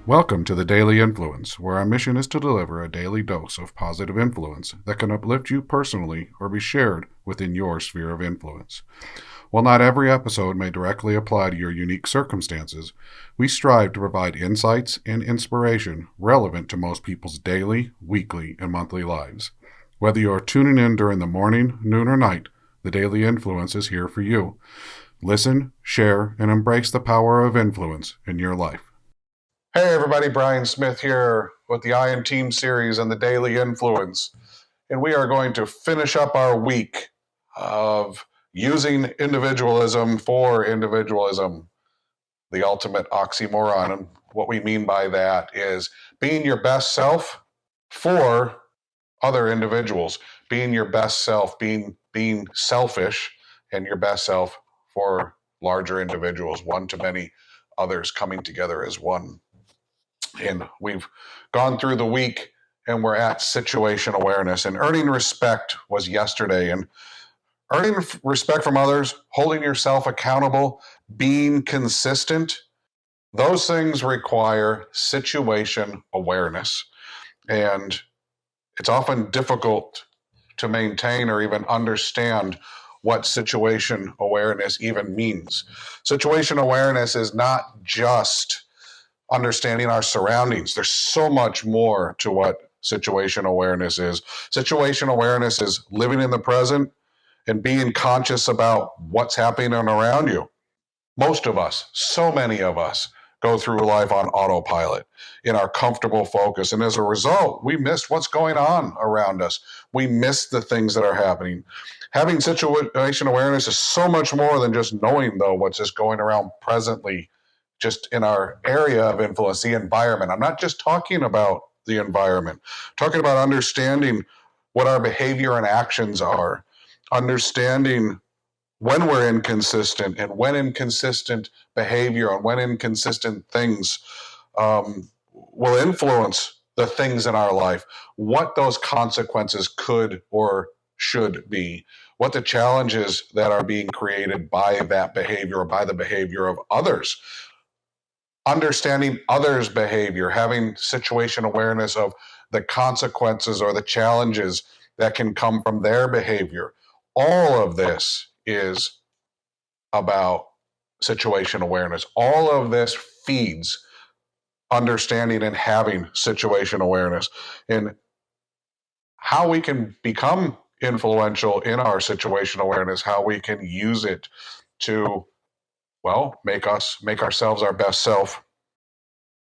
Welcome to the Daily Influence, where our mission is to deliver a daily dose of positive influence that can uplift you personally or be shared within your sphere of influence. While not every episode may directly apply to your unique circumstances, we strive to provide insights and inspiration relevant to most people's daily, weekly, and monthly lives. Whether you are tuning in during the morning, noon, or night, the Daily Influence is here for you. Listen, share, and embrace the power of influence in your life. Hey everybody, Brian Smith here with the I Am Team series and the Daily Influence. And we are going to finish up our week of using individualism for individualism, the ultimate oxymoron. And what we mean by that is being your best self for other individuals, being your best self, being selfish and your best self for larger individuals, one to many others coming together as one. And we've gone through the week and we're at situation awareness, and earning respect was yesterday. And earning respect from others, holding yourself accountable, being consistent, those things require situation awareness. And it's often difficult to maintain or even understand what situation awareness even means. Situation awareness is not just understanding our surroundings. There's so much more to what situation awareness is. Situation awareness is living in the present and being conscious about what's happening around you. Most of us, so many of us, go through life on autopilot in our comfortable focus. And as a result, we miss what's going on around us. We miss the things that are happening. Having situation awareness is so much more than just knowing, though, what's just going around presently, just in our area of influence, the environment. I'm not just talking about the environment, I'm talking about understanding what our behavior and actions are, understanding when we're inconsistent and when inconsistent behavior and when inconsistent things will influence the things in our life, what those consequences could or should be, what the challenges that are being created by that behavior or by the behavior of others. Understanding others' behavior, having situation awareness of the consequences or the challenges that can come from their behavior. All of this is about situation awareness. All of this feeds understanding and having situation awareness, and how we can become influential in our situation awareness, how we can use it to, well, make ourselves our best self.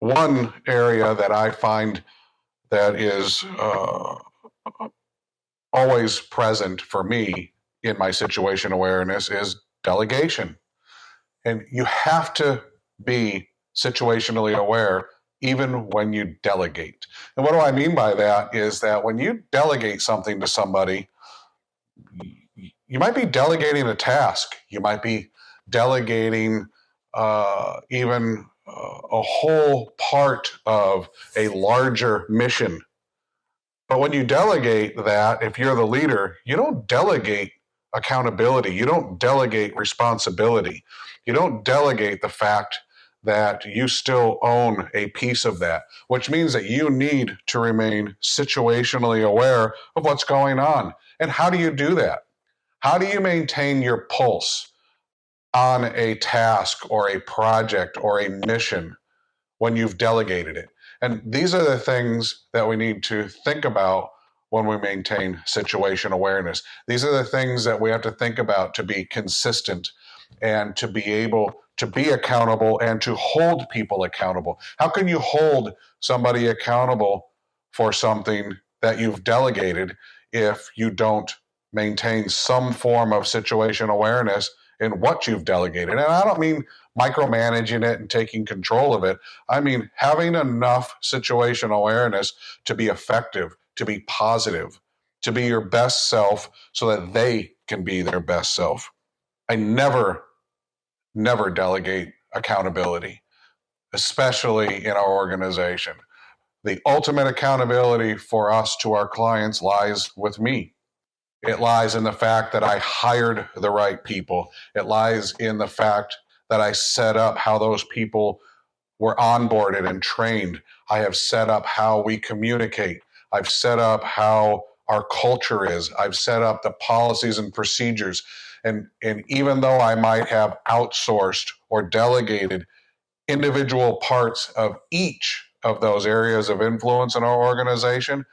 One area that I find that is always present for me in my situation awareness is delegation. And you have to be situationally aware even when you delegate. And what do I mean by that is that when you delegate something to somebody, you might be delegating a task. You might be delegating even a whole part of a larger mission. But when you delegate that, if you're the leader, you don't delegate accountability. You don't delegate responsibility. You don't delegate the fact that you still own a piece of that, which means that you need to remain situationally aware of what's going on. And how do you do that? How do you maintain your pulse on a task or a project or a mission when you've delegated it? And these are the things that we need to think about when we maintain situation awareness. These are the things that we have to think about to be consistent and to be able to be accountable and to hold people accountable. How can you hold somebody accountable for something that you've delegated if you don't maintain some form of situation awareness in what you've delegated? And I don't mean micromanaging it and taking control of it. I mean having enough situation awareness to be effective, to be positive, to be your best self so that they can be their best self. I never delegate accountability, especially in our organization. The ultimate accountability for us to our clients lies with me. It lies in the fact that I hired the right people. It lies in the fact that I set up how those people We're onboarded and trained. I have set up how we communicate. I've set up how our culture is. I've set up the policies and procedures. And even though I might have outsourced or delegated individual parts of each of those areas of influence in our organization,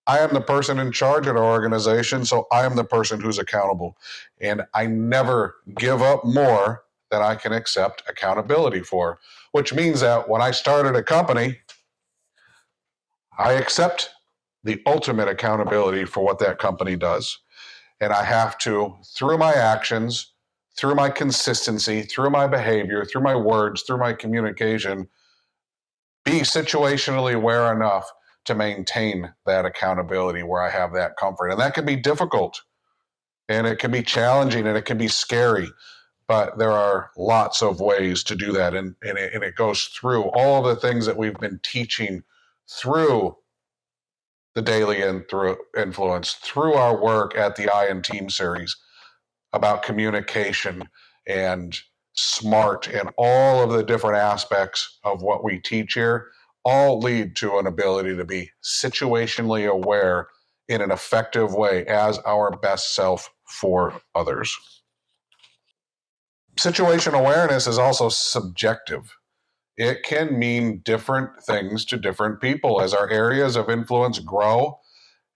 I am the person in charge of our organization, so I am the person who's accountable. And I never give up more than I can accept accountability for, which means that when I started a company, I accept the ultimate accountability for what that company does. And I have to, through my actions, through my consistency, through my behavior, through my words, through my communication, be situationally aware enough to maintain that accountability where I have that comfort. And that can be difficult and it can be challenging and it can be scary, but there are lots of ways to do that. And it goes through all of the things that we've been teaching through the daily and through influence, through our work at the I and Team series about communication and smart and all of the different aspects of what we teach here all lead to an ability to be situationally aware in an effective way as our best self for others. Situation awareness is also subjective. It can mean different things to different people. As our areas of influence grow,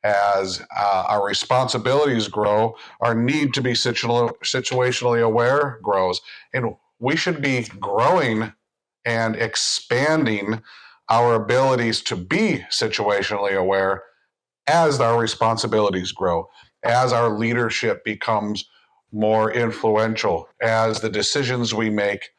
as our responsibilities grow, our need to be situationally aware grows. And we should be growing and expanding our abilities to be situationally aware as our responsibilities grow, as our leadership becomes more influential, as the decisions we make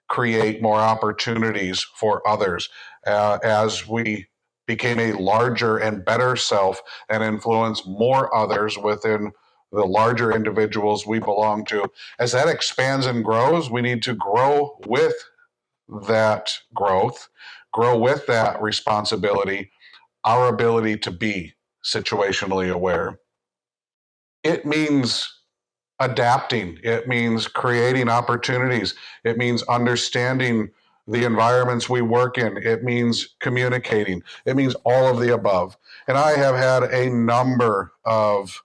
create more opportunities for others, as we became a larger and better self and influence more others within the larger individuals we belong to. As that expands and grows, we need to grow with that growth, grow with that responsibility, our ability to be situationally aware. It means adapting, it means creating opportunities, it means understanding the environments we work in, it means communicating, it means all of the above. And I have had a number of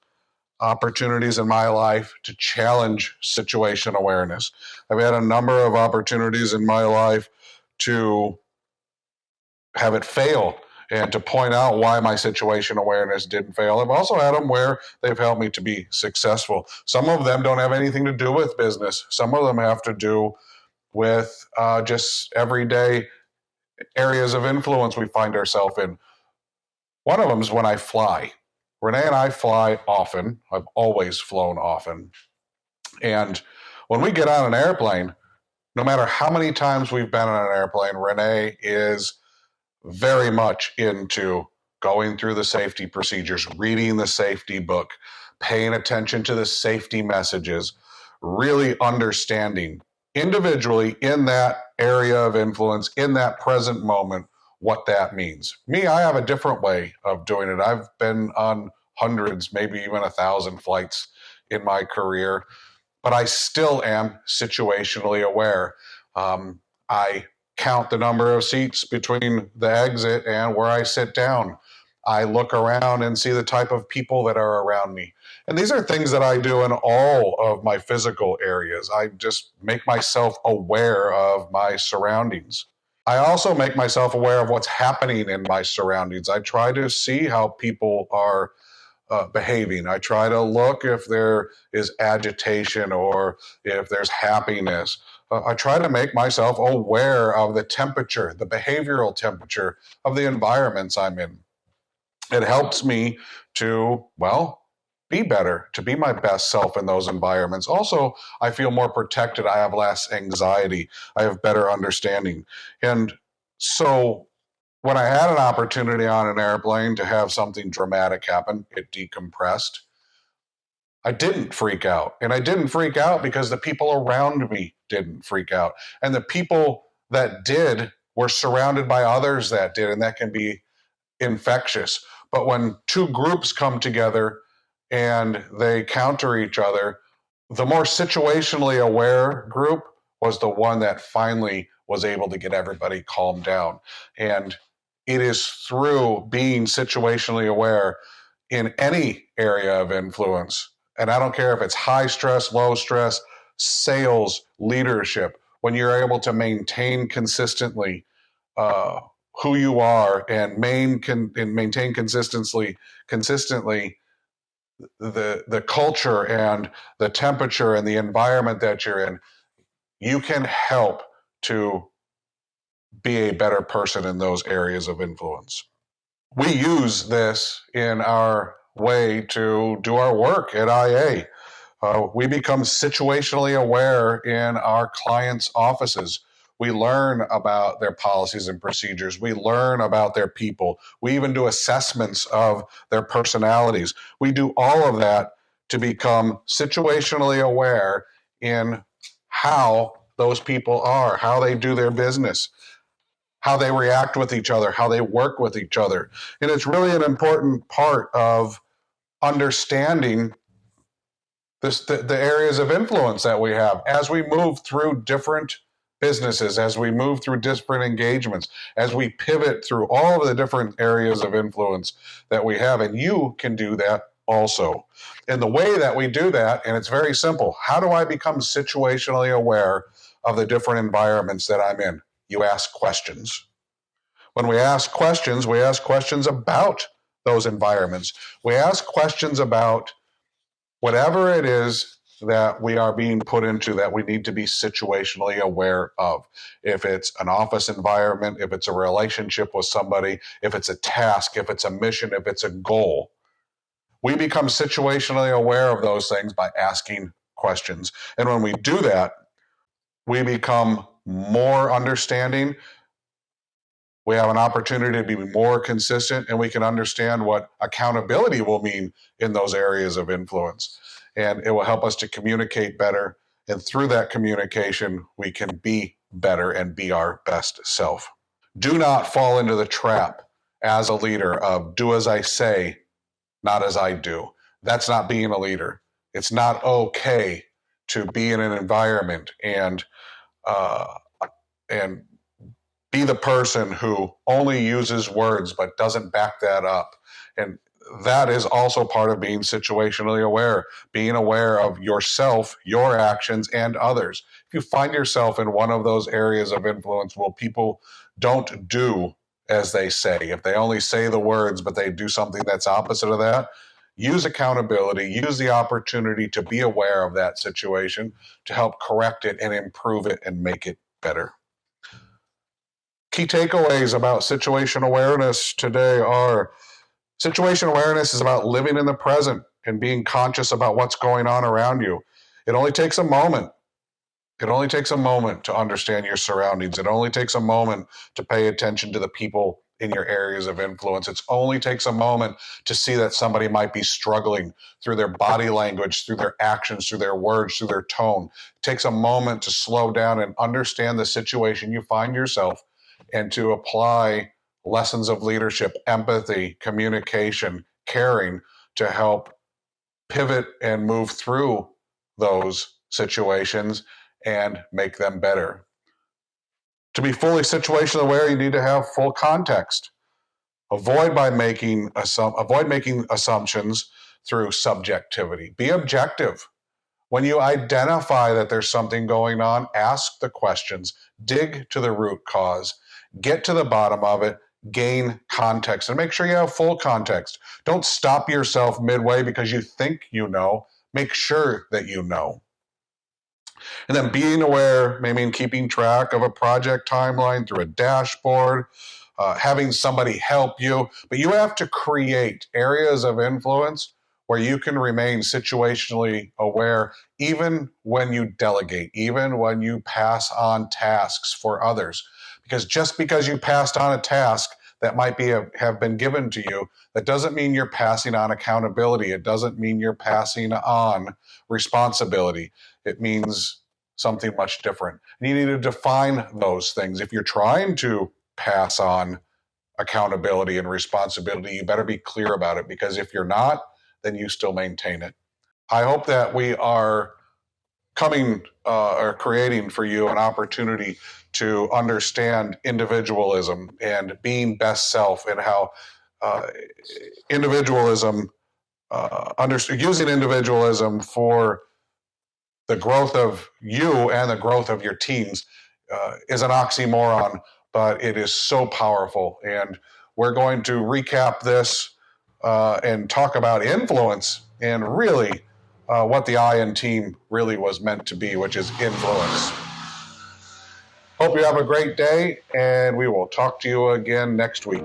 opportunities in my life to challenge situation awareness. I've had a number of opportunities in my life to have it fail and to point out why my situation awareness didn't fail. I've also had them where they've helped me to be successful. Some of them don't have anything to do with business. Some of them have to do with just everyday areas of influence we find ourselves in. One of them is when I fly. Renee and I fly often. I've always flown often. And when we get on an airplane, no matter how many times we've been on an airplane, Renee is very much into going through the safety procedures, reading the safety book, paying attention to the safety messages, really understanding individually in that area of influence, in that present moment, what that means. Me, I have a different way of doing it. I've been on hundreds, maybe even 1,000 flights in my career, but I still am situationally aware. I count the number of seats between the exit and where I sit down. I look around and see the type of people that are around me. And these are things that I do in all of my physical areas. I just make myself aware of my surroundings. I also make myself aware of what's happening in my surroundings. I try to see how people are behaving. I try to look if there is agitation or if there's happiness. I try to make myself aware of the temperature, the behavioral temperature of the environments I'm in. It helps me to, well, be better, to be my best self in those environments. Also, I feel more protected. I have less anxiety. I have better understanding. And so when I had an opportunity on an airplane to have something dramatic happen, it decompressed. I didn't freak out. And I didn't freak out because the people around me didn't freak out. And the people that did were surrounded by others that did. And that can be infectious. But when two groups come together and they counter each other, the more situationally aware group was the one that finally was able to get everybody calmed down. And it is through being situationally aware in any area of influence. And I don't care if it's high stress, low stress, sales, leadership, when you're able to maintain consistently uh, who you are and maintain consistently the culture and the temperature and the environment that you're in, you can help to be a better person in those areas of influence. We use this in our way to do our work at IA. We become situationally aware in our clients' offices. We learn about their policies and procedures. We learn about their people. We even do assessments of their personalities. We do all of that to become situationally aware in how those people are, how they do their business, how they react with each other, how they work with each other. And it's really an important part of understanding the areas of influence that we have as we move through different businesses, as we move through different engagements, as we pivot through all of the different areas of influence that we have. And you can do that also. And the way that we do that, and it's very simple, how do I become situationally aware of the different environments that I'm in? You ask questions. When we ask questions about those environments. We ask questions about whatever it is that we are being put into that we need to be situationally aware of. If it's an office environment, if it's a relationship with somebody, if it's a task, if it's a mission, if it's a goal, we become situationally aware of those things by asking questions. And when we do that, we become more understanding. We have an opportunity to be more consistent, and we can understand what accountability will mean in those areas of influence. And it will help us to communicate better. And through that communication, we can be better and be our best self. Do not fall into the trap as a leader of do as I say, not as I do. That's not being a leader. It's not okay to be in an environment uh, and be the person who only uses words but doesn't back that up. And that is also part of being situationally aware, being aware of yourself, your actions, and others. If you find yourself in one of those areas of influence, well, people don't do as they say. If they only say the words, but they do something that's opposite of that, use accountability, use the opportunity to be aware of that situation to help correct it and improve it and make it better. Key takeaways about situation awareness today are situation awareness is about living in the present and being conscious about what's going on around you. It only takes a moment. It only takes a moment to understand your surroundings. It only takes a moment to pay attention to the people in your areas of influence. It only takes a moment to see that somebody might be struggling through their body language, through their actions, through their words, through their tone. It takes a moment to slow down and understand the situation you find yourself and to apply lessons of leadership, empathy, communication, caring to help pivot and move through those situations and make them better. To be fully situationally aware, you need to have full context. Avoid making assumptions through subjectivity. Be objective. When you identify that there's something going on, ask the questions, dig to the root cause, get to the bottom of it, gain context, and make sure you have full context. Don't stop yourself midway because you think you know. Make sure that you know. And then being aware may mean keeping track of a project timeline through a dashboard, having somebody help you, but you have to create areas of influence where you can remain situationally aware even when you delegate, even when you pass on tasks for others. Because just because you passed on a task that might have been given to you, that doesn't mean you're passing on accountability. It doesn't mean you're passing on responsibility. It means something much different. And you need to define those things. If you're trying to pass on accountability and responsibility, you better be clear about it, because if you're not, then you still maintain it. I hope that we are coming or creating for you an opportunity to understand individualism and being best self, and how individualism, using individualism for the growth of you and the growth of your teams is an oxymoron, but it is so powerful. And we're going to recap this and talk about influence and really what the I in team really was meant to be, which is influence. Hope you have a great day, and we will talk to you again next week.